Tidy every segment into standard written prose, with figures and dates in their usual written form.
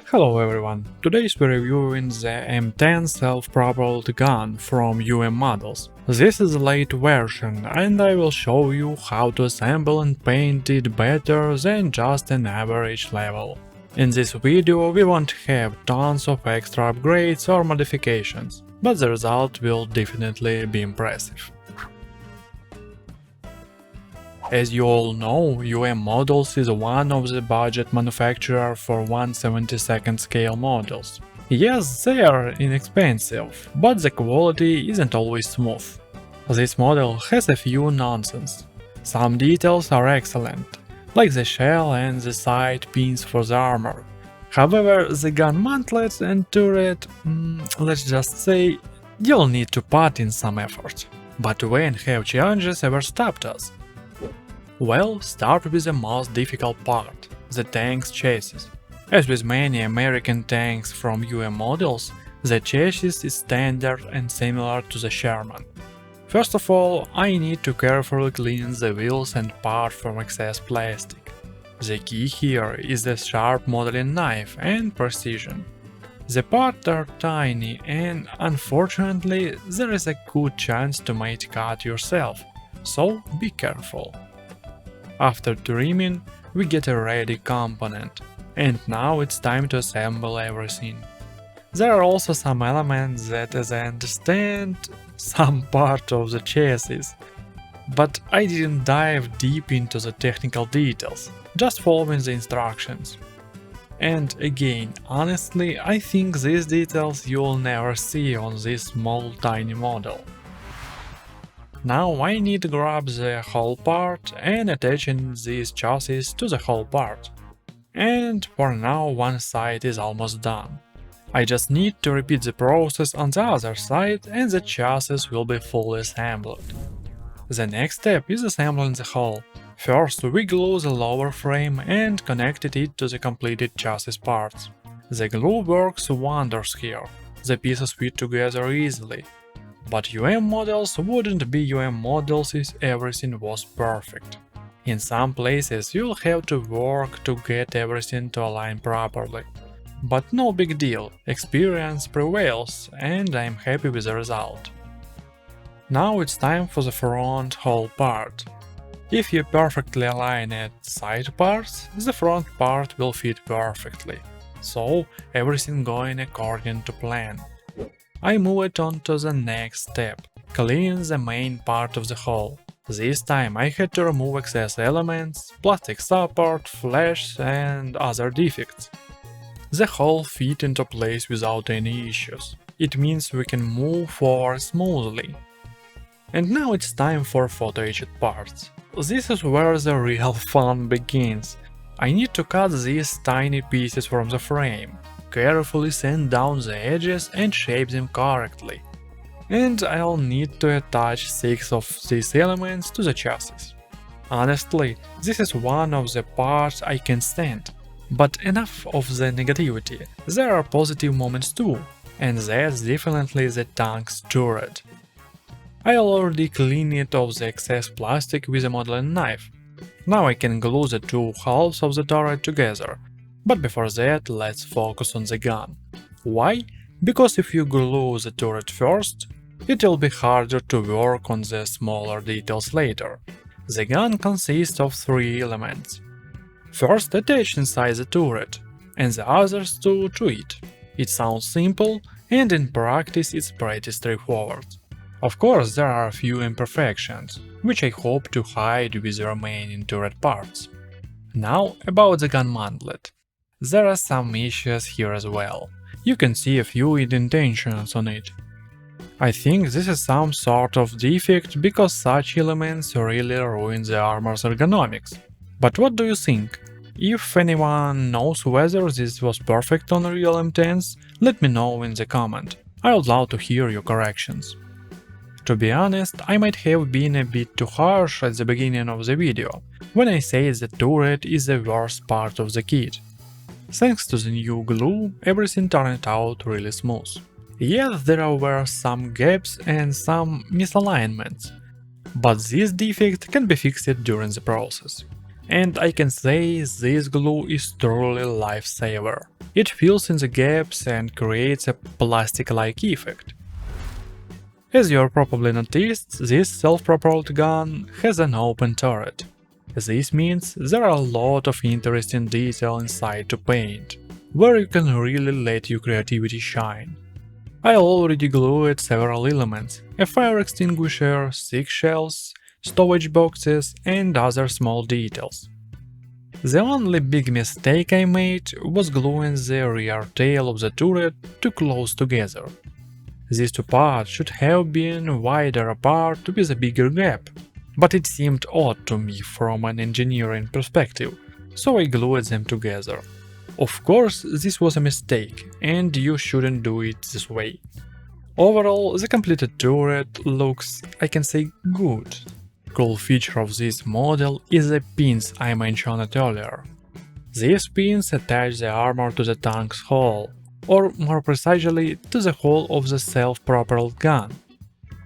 Hello everyone, today we're reviewing the M10 self-propelled gun from Models. This is a late version and I will show you how to assemble and paint it better than just an average level. In this video we won't have tons of extra upgrades or modifications, but the result will definitely be impressive. As you all know, Models is one of the budget manufacturer for 1/72 scale models. Yes, they are inexpensive, but the quality isn't always smooth. This model has a few nonsense. Some details are excellent, like the shell and the side pins for the armor. However, the gun mantlets and turret, let's just say, you'll need to put in some effort. But when have challenges ever stopped us? Well, start with the most difficult part, the tank's chassis. As with many American tanks from Models, the chassis is standard and similar to the Sherman. First of all, I need to carefully clean the wheels and part from excess plastic. The key here is the sharp modeling knife and precision. The parts are tiny and, unfortunately, there is a good chance to might cut yourself, so be careful. After trimming, we get a ready component, and now it's time to assemble everything. There are also some elements that, as I understand, some part of the chassis, but I didn't dive deep into the technical details, just following the instructions. And again, honestly, I think these details you'll never see on this small tiny model. Now I need to grab the whole part and attaching these chassis to the whole part. And for now one side is almost done. I just need to repeat the process on the other side and the chassis will be fully assembled. The next step is assembling the whole. First we glue the lower frame and connected it to the completed chassis parts. The glue works wonders here, the pieces fit together easily. But Models wouldn't be Models if everything was perfect. In some places you'll have to work to get everything to align properly. But no big deal, experience prevails and I'm happy with the result. Now it's time for the front whole part. If you perfectly align at side parts, the front part will fit perfectly. So everything going according to plan. I move it on to the next step, cleaning the main part of the hull. This time I had to remove excess elements, plastic support, flash and other defects. The hull fit into place without any issues. It means we can move forward smoothly. And now it's time for photo-etched parts. This is where the real fun begins. I need to cut these tiny pieces from the frame, carefully sand down the edges and shape them correctly. And I'll need to attach 6 of these elements to the chassis. Honestly, this is one of the parts I can stand. But enough of the negativity, there are positive moments too, and that's definitely the tank's turret. I already cleaned it off the excess plastic with a modeling knife. Now I can glue the two halves of the turret together. But before that, let's focus on the gun. Why? Because if you glue the turret first, it will be harder to work on the smaller details later. The gun consists of 3 elements. First attach inside the turret, and the others to it. It sounds simple, and in practice it's pretty straightforward. Of course, there are a few imperfections, which I hope to hide with the remaining turret parts. Now about the gun mantlet. There are some issues here as well. You can see a few indentations on it. I think this is some sort of defect because such elements really ruin the armor's ergonomics. But what do you think? If anyone knows whether this was perfect on real M10s, let me know in the comment. I would love to hear your corrections. To be honest, I might have been a bit too harsh at the beginning of the video, when I say the turret is the worst part of the kit. Thanks to the new glue, everything turned out really smooth. Yes, there were some gaps and some misalignments, but this defect can be fixed during the process. And I can say this glue is truly lifesaver. It fills in the gaps and creates a plastic-like effect. As you probably noticed, this self-propelled gun has an open turret. This means there are a lot of interesting detail inside to paint, where you can really let your creativity shine. I already glued several elements: a fire extinguisher, 6 shells, storage boxes, and other small details. The only big mistake I made was gluing the rear tail of the turret too close together. These two parts should have been wider apart with a bigger gap, but it seemed odd to me from an engineering perspective, so I glued them together. Of course, this was a mistake, and you shouldn't do it this way. Overall, the completed turret looks, I can say, good. Cool feature of this model is the pins I mentioned earlier. These pins attach the armor to the tank's hull, or more precisely, to the hull of the self-propelled gun.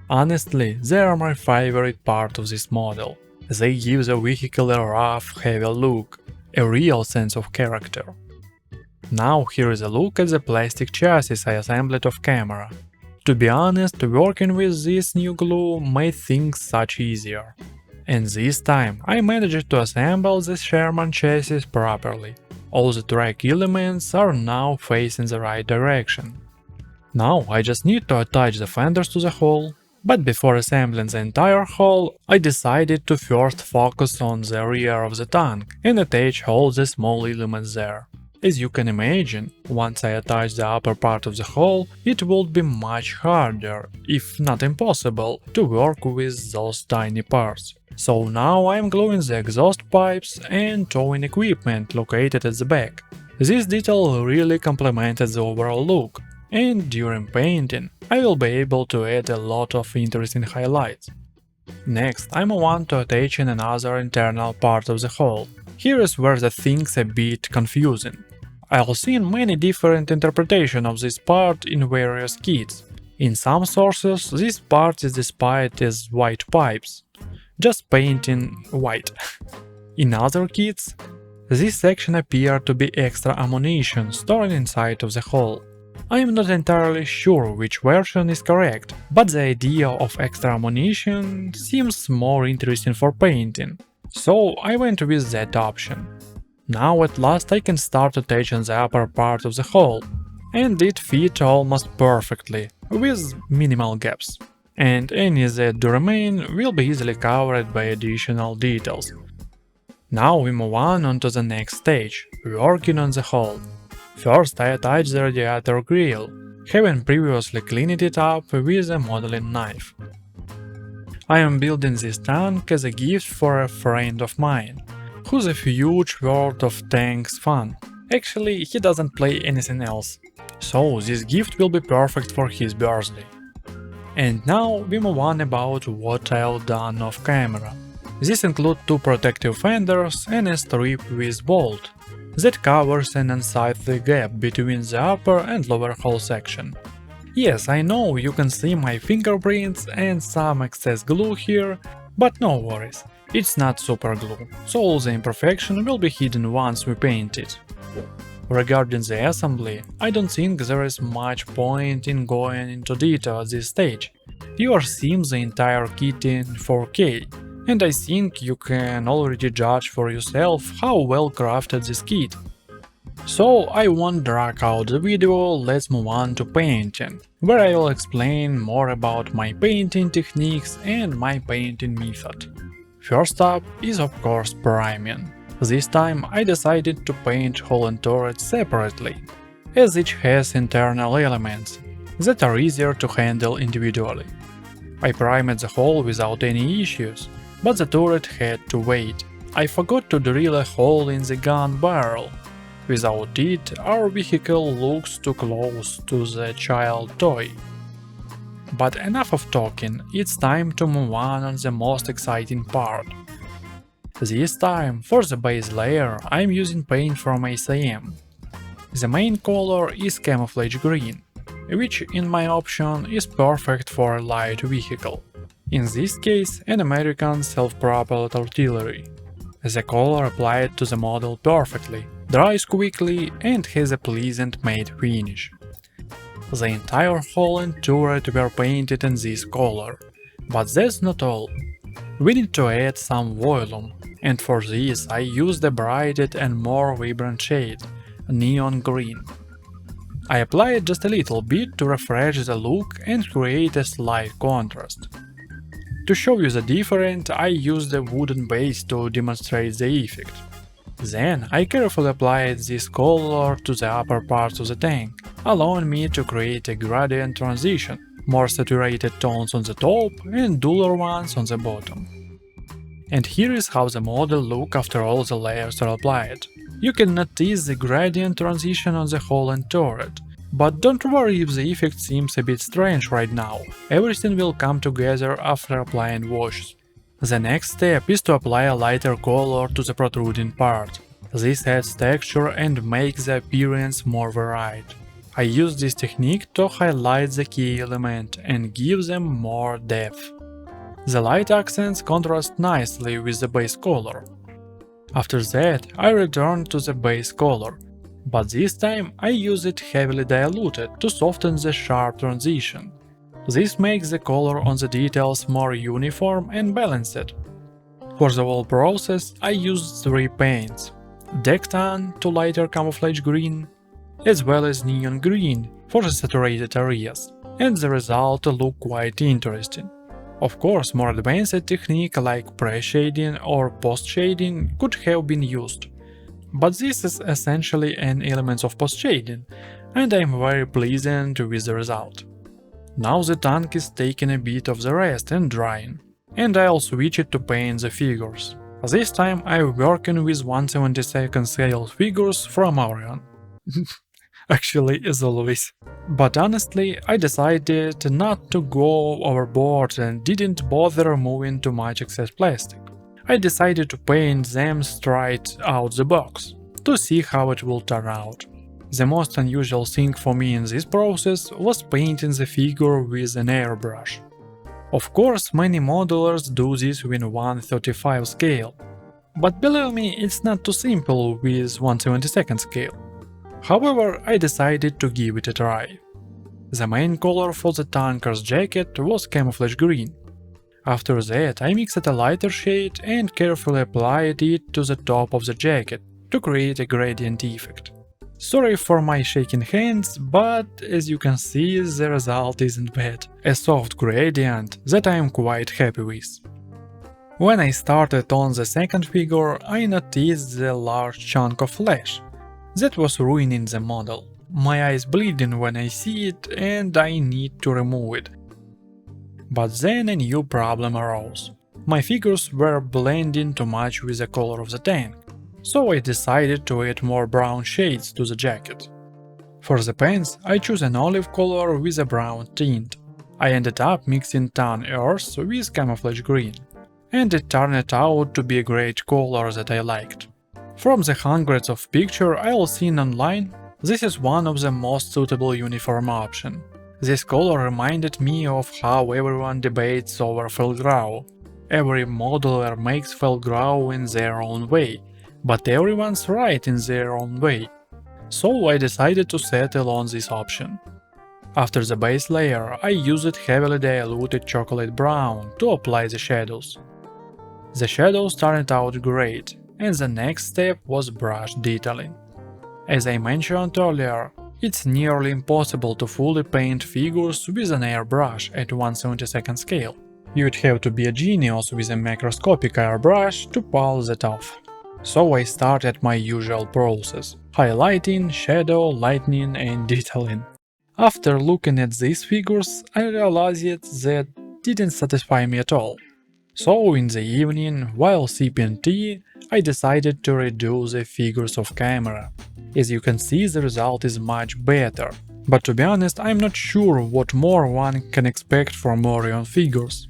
Honestly, they are my favorite part of this model. They give the vehicle a rough, heavy look, a real sense of character. Now here is a look at the plastic chassis I assembled off camera. To be honest, working with this new glue made things such easier. And this time I managed to assemble the Sherman chassis properly. All the track elements are now facing the right direction. Now I just need to attach the fenders to the hull, but before assembling the entire hull, I decided to first focus on the rear of the tank and attach all the small elements there. As you can imagine, once I attach the upper part of the hull, it would be much harder, if not impossible, to work with those tiny parts. So now I am gluing the exhaust pipes and towing equipment located at the back. This detail really complemented the overall look, and during painting I will be able to add a lot of interesting highlights. Next, I move on to attaching another internal part of the hull. Here is where the thing's a bit confusing. I've seen many different interpretations of this part in various kits. In some sources, this part is displayed as white pipes, just painting white. In other kits, this section appears to be extra ammunition stored inside of the hull. I am not entirely sure which version is correct, but the idea of extra ammunition seems more interesting for painting, so I went with that option. Now at last I can start attaching the upper part of the hull, and it fit almost perfectly, with minimal gaps. And any that do remain will be easily covered by additional details. Now we move on to the next stage, working on the hull. First I attach the radiator grill, having previously cleaned it up with a modeling knife. I am building this tank as a gift for a friend of mine, who's a huge World of Tanks fan. Actually, he doesn't play anything else, so this gift will be perfect for his birthday. And now we move on about what I've done off camera. This includes 2 protective fenders and a strip with bolt that covers an unsightly gap between the upper and lower hull section. Yes, I know you can see my fingerprints and some excess glue here, but no worries, it's not super glue, so all the imperfection will be hidden once we paint it. Regarding the assembly, I don't think there is much point in going into detail at this stage. You are seeing the entire kit in 4K, and I think you can already judge for yourself how well crafted this kit. So I won't drag out the video, let's move on to painting, where I will explain more about my painting techniques and my painting method. First up is of course priming. This time I decided to paint hull and turret separately, as each has internal elements that are easier to handle individually. I primed the hull without any issues, but the turret had to wait. I forgot to drill a hole in the gun barrel. Without it, our vehicle looks too close to the child toy. But enough of talking, it's time to move on the most exciting part. This time, for the base layer, I'm using paint from SAM. The main color is camouflage green, which in my option is perfect for a light vehicle. In this case, an American self-propelled artillery. The color applied to the model perfectly, dries quickly and has a pleasant matte finish. The entire hull and turret were painted in this color, but that's not all. We need to add some volume, and for this I used a brighter and more vibrant shade, neon green. I applied just a little bit to refresh the look and create a slight contrast. To show you the difference, I used a wooden base to demonstrate the effect. Then I carefully applied this color to the upper parts of the tank, allowing me to create a gradient transition, more saturated tones on the top and duller ones on the bottom. And here is how the model looks after all the layers are applied. You can notice the gradient transition on the hull and turret. But don't worry if the effect seems a bit strange right now, everything will come together after applying washes. The next step is to apply a lighter color to the protruding part. This adds texture and makes the appearance more varied. I use this technique to highlight the key element and give them more depth. The light accents contrast nicely with the base color. After that, I return to the base color, but this time I use it heavily diluted to soften the sharp transition. This makes the color on the details more uniform and balanced. For the whole process, I used 3 paints: Dectan to lighter camouflage green, as well as neon green for the saturated areas, and the result looked quite interesting. Of course, more advanced technique like pre-shading or post-shading could have been used, but this is essentially an element of post-shading, and I am very pleased with the result. Now the tank is taking a bit of the rest and drying, and I'll switch it to paint the figures. This time I'm working with 1/72 scale figures from Orion. Actually, as always. But honestly, I decided not to go overboard and didn't bother moving too much excess plastic. I decided to paint them straight out the box, to see how it will turn out. The most unusual thing for me in this process was painting the figure with an airbrush. Of course, many modelers do this with 1/35 scale, but believe me, it's not too simple with 1/72 scale. However, I decided to give it a try. The main color for the tanker's jacket was camouflage green. After that, I mixed a lighter shade and carefully applied it to the top of the jacket to create a gradient effect. Sorry for my shaking hands, but as you can see, the result isn't bad. A soft gradient that I am quite happy with. When I started on the second figure, I noticed the large chunk of flesh that was ruining the model. My eyes bleeding when I see it and I need to remove it. But then a new problem arose. My figures were blending too much with the color of the tank, so I decided to add more brown shades to the jacket. For the pants, I chose an olive color with a brown tint. I ended up mixing tan earth with camouflage green, and it turned out to be a great color that I liked. From the hundreds of pictures I've seen online, this is one of the most suitable uniform option. This color reminded me of how everyone debates over felt grow. Every modeler makes felt grow in their own way, but everyone's right in their own way. So I decided to settle on this option. After the base layer, I used heavily diluted chocolate brown to apply the shadows. The shadows turned out great, and the next step was brush detailing. As I mentioned earlier, it's nearly impossible to fully paint figures with an airbrush at 1/72 scale. You'd have to be a genius with a macroscopic airbrush to pull that off. So I started my usual process: highlighting, shadow, lightening and detailing. After looking at these figures, I realized that didn't satisfy me at all. So in the evening, while sipping tea, I decided to redo the figures off camera. As you can see, the result is much better. But to be honest, I'm not sure what more one can expect from Orion figures.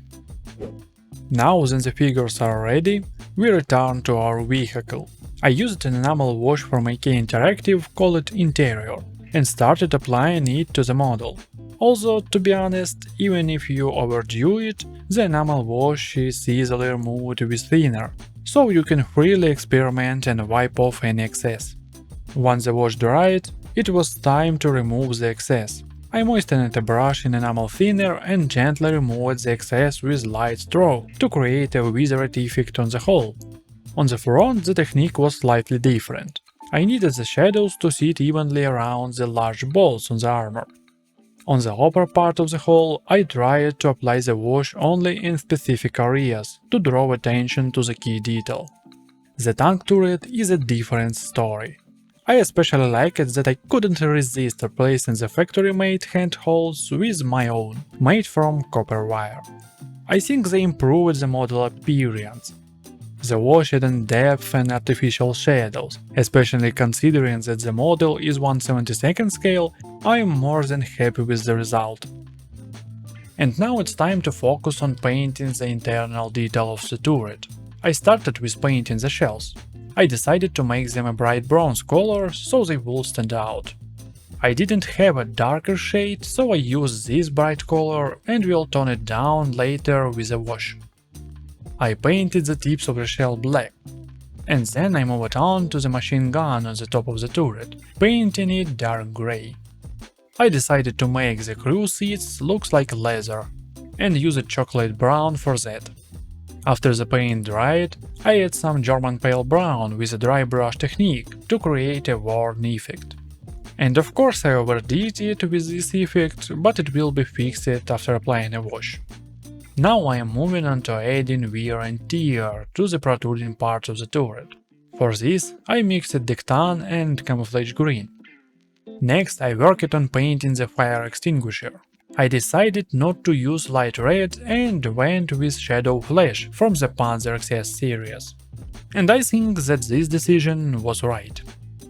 Now that the figures are ready, we return to our vehicle. I used an enamel wash from AK Interactive called Interior and started applying it to the model. Although, to be honest, even if you overdo it, the enamel wash is easily removed with thinner, so you can freely experiment and wipe off any excess. Once the wash dried, it was time to remove the excess. I moistened the brush in enamel thinner and gently removed the excess with light stroke to create a withered effect on the whole. On the front, the technique was slightly different. I needed the shadows to sit evenly around the large balls on the armor. On the upper part of the hull, I tried to apply the wash only in specific areas to draw attention to the key detail. The tank turret is a different story. I especially like it that I couldn't resist replacing the factory-made hand holes with my own, made from copper wire. I think they improved the model appearance. The wash added depth and artificial shadows, especially considering that the model is 1/72nd scale. I am more than happy with the result. And now it's time to focus on painting the internal detail of the turret. I started with painting the shells. I decided to make them a bright bronze color so they will stand out. I didn't have a darker shade, so I used this bright color and will tone it down later with a wash. I painted the tips of the shell black, and then I moved on to the machine gun on the top of the turret, painting it dark grey. I decided to make the crew seats look like leather, and used chocolate brown for that. After the paint dried, I added some German pale brown with a dry brush technique to create a worn effect. And of course I overdid it with this effect, but it will be fixed after applying a wash. Now I am moving on to adding wear and tear to the protruding parts of the turret. For this, I mixed Dectan and camouflage green. Next, I worked on painting the fire extinguisher. I decided not to use light red and went with Shadow Flash from the Panzer XS series. And I think that this decision was right.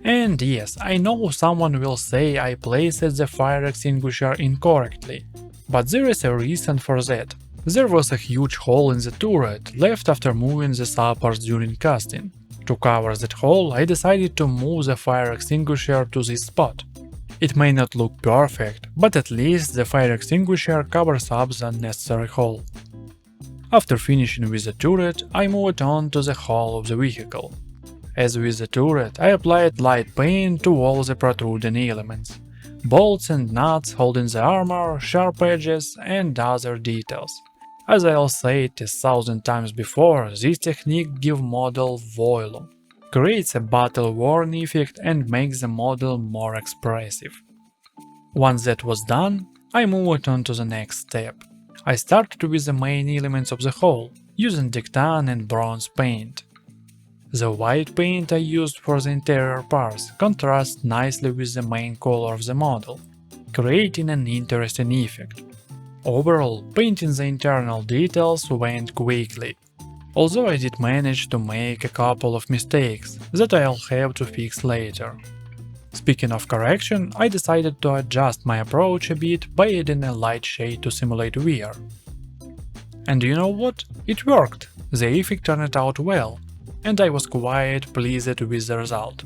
And yes, I know someone will say I placed the fire extinguisher incorrectly, but there is a reason for that. There was a huge hole in the turret left after moving the suppers during casting. To cover that hole, I decided to move the fire extinguisher to this spot. It may not look perfect, but at least the fire extinguisher covers up the necessary hole. After finishing with the turret, I moved on to the hull of the vehicle. As with the turret, I applied light paint to all the protruding elements. Bolts and nuts holding the armor, sharp edges, and other details. As I'll say it 1,000 times before, this technique gives model volume, creates a battle-worn effect and makes the model more expressive. Once that was done, I moved on to the next step. I started with the main elements of the hull, using Dectan and bronze paint. The white paint I used for the interior parts contrasts nicely with the main color of the model, creating an interesting effect. Overall, painting the internal details went quickly, although I did manage to make a couple of mistakes that I'll have to fix later. Speaking of correction, I decided to adjust my approach a bit by adding a light shade to simulate wear. And you know what? It worked! The effect turned out well, and I was quite pleased with the result.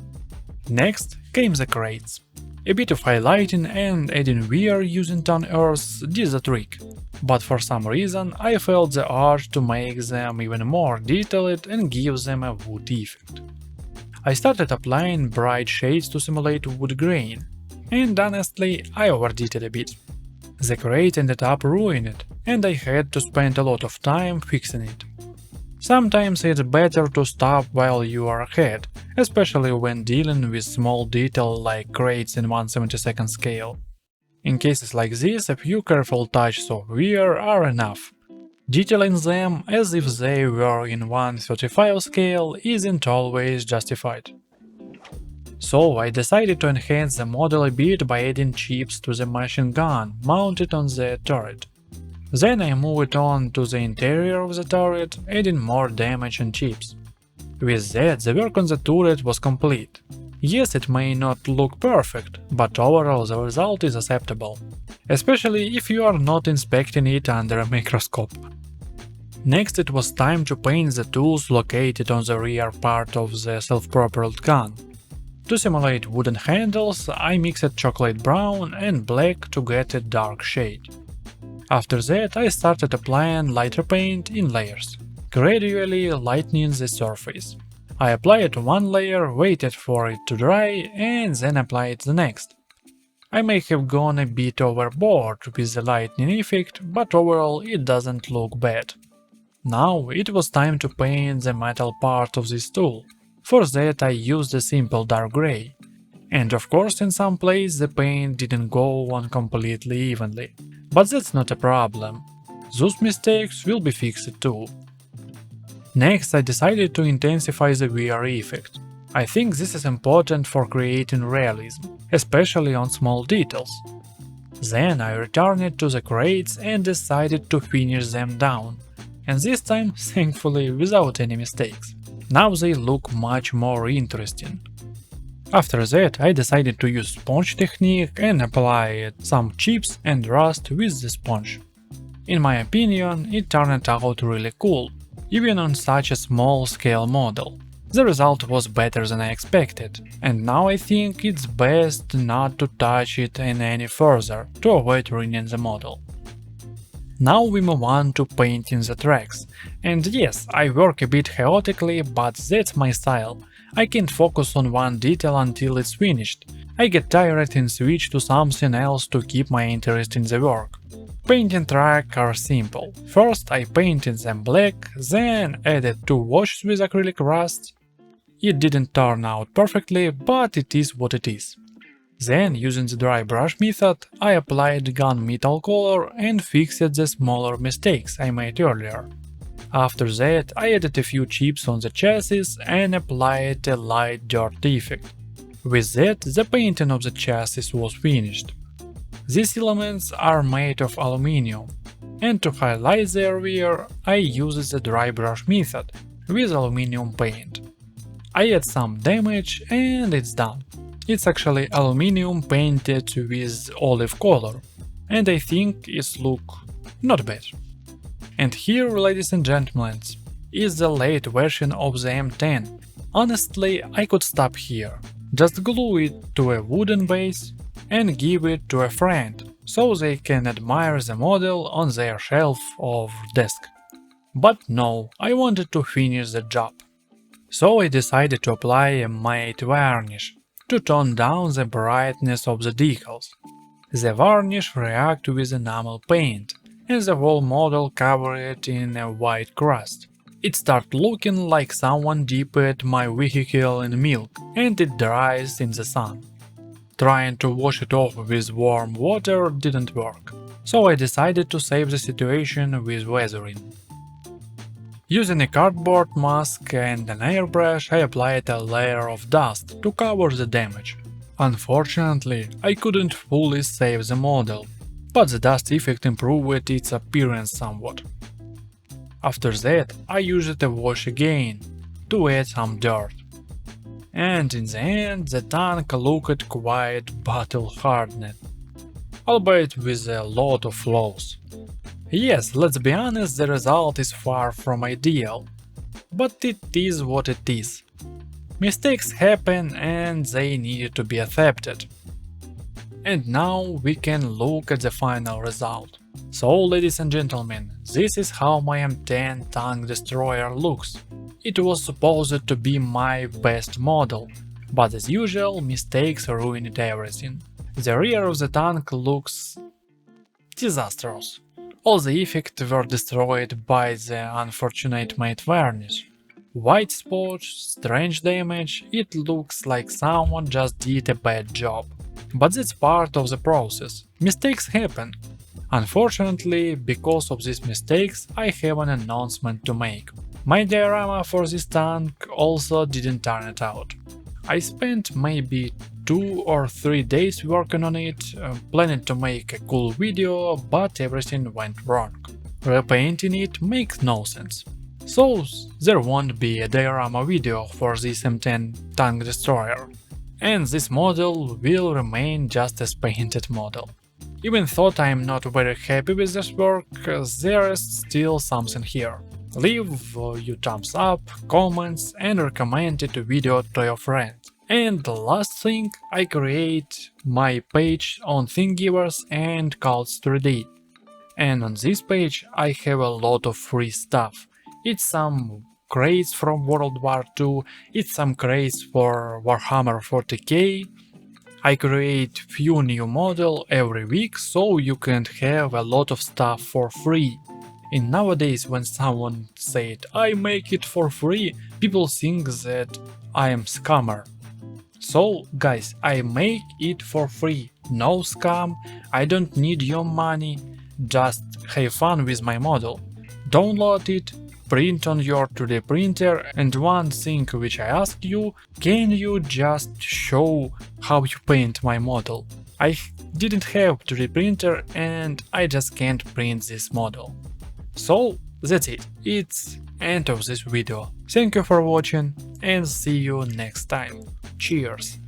Next came the crates. A bit of highlighting and adding wear using tan earth did the trick, but for some reason I felt the urge to make them even more detailed and give them a wood effect. I started applying bright shades to simulate wood grain, and honestly I overdid it a bit. The crate ended up ruined, and I had to spend a lot of time fixing it. Sometimes it's better to stop while you are ahead, especially when dealing with small detail like crates in 1/72nd scale. In cases like this, a few careful touches of wear are enough. Detailing them as if they were in 1/35 scale isn't always justified. So I decided to enhance the model a bit by adding chips to the machine gun mounted on the turret. Then I moved on to the interior of the turret, adding more damage and chips. With that, the work on the turret was complete. Yes, it may not look perfect, but overall the result is acceptable, especially if you are not inspecting it under a microscope. Next it was time to paint the tools located on the rear part of the self-propelled gun. To simulate wooden handles, I mixed chocolate brown and black to get a dark shade. After that, I started applying lighter paint in layers, gradually lightening the surface. I applied one layer, waited for it to dry, and then applied the next. I may have gone a bit overboard with the lightning effect, but overall it doesn't look bad. Now it was time to paint the metal part of this tool. For that I used a simple dark grey. And of course in some places the paint didn't go on completely evenly. But that's not a problem. Those mistakes will be fixed too. Next I decided to intensify the wear effect. I think this is important for creating realism, especially on small details. Then I returned to the crates and decided to finish them down. And this time, thankfully, without any mistakes. Now they look much more interesting. After that, I decided to use sponge technique and apply some chips and rust with the sponge. In my opinion, it turned out really cool, even on such a small scale model. The result was better than I expected, and now I think it's best not to touch it any further to avoid ruining the model. Now we move on to painting the tracks, and yes, I work a bit chaotically, but that's my style. I can't focus on one detail until it's finished. I get tired and switch to something else to keep my interest in the work. Painting tracks are simple. First I painted them black, then added 2 washes with acrylic rust. It didn't turn out perfectly, but it is what it is. Then, using the dry brush method, I applied gunmetal color and fixed the smaller mistakes I made earlier. After that, I added a few chips on the chassis and applied a light dirt effect. With that, the painting of the chassis was finished. These elements are made of aluminium, and to highlight their wear, I used the dry brush method with aluminium paint. I add some damage and it's done. It's actually aluminium painted with olive color, and I think it looks not bad. And here, ladies and gentlemen, is the late version of the M10. Honestly, I could stop here. Just glue it to a wooden base and give it to a friend, so they can admire the model on their shelf or desk. But no, I wanted to finish the job. So I decided to apply a matte varnish to tone down the brightness of the decals. The varnish reacts with enamel paint, and the whole model covered in a white crust. It started looking like someone dipped my vehicle in milk, and it dries in the sun. Trying to wash it off with warm water didn't work, so I decided to save the situation with weathering. Using a cardboard mask and an airbrush, I applied a layer of dust to cover the damage. Unfortunately, I couldn't fully save the model, but the dust effect improved its appearance somewhat. After that, I used a wash again to add some dirt. And in the end, the tank looked quite battle-hardened, albeit with a lot of flaws. Yes, let's be honest, the result is far from ideal, but it is what it is. Mistakes happen and they need to be accepted. And now we can look at the final result. So, ladies and gentlemen, this is how my M10 tank destroyer looks. It was supposed to be my best model, but as usual, mistakes ruined everything. The rear of the tank looks disastrous. All the effects were destroyed by the unfortunate matte varnish. White spots, strange damage, it looks like someone just did a bad job. But that's part of the process. Mistakes happen. Unfortunately, because of these mistakes, I have an announcement to make. My diorama for this tank also didn't turn it out. I spent maybe 2 or 3 days working on it, planning to make a cool video, but everything went wrong. Repainting it makes no sense. So there won't be a diorama video for this M10 tank destroyer, and this model will remain just as painted model. Even though I'm not very happy with this work, there is still something here. Leave your thumbs up, comments and recommend the video to your friends. And the last thing, I create my page on Thingiverse and Cults 3D. And on this page I have a lot of free stuff. It's some crates from World War II, it's some crates for Warhammer 40k. I create few new model every week, so you can have a lot of stuff for free. And nowadays when someone said I make it for free, people think that I am scammer. So guys, I make it for free, no scam, I don't need your money, just have fun with my model. Download it, print on your 3D printer, and one thing which I ask you, can you just show how you paint my model? I didn't have 3D printer and I just can't print this model. So that's it, it's end of this video. Thank you for watching and see you next time. Cheers!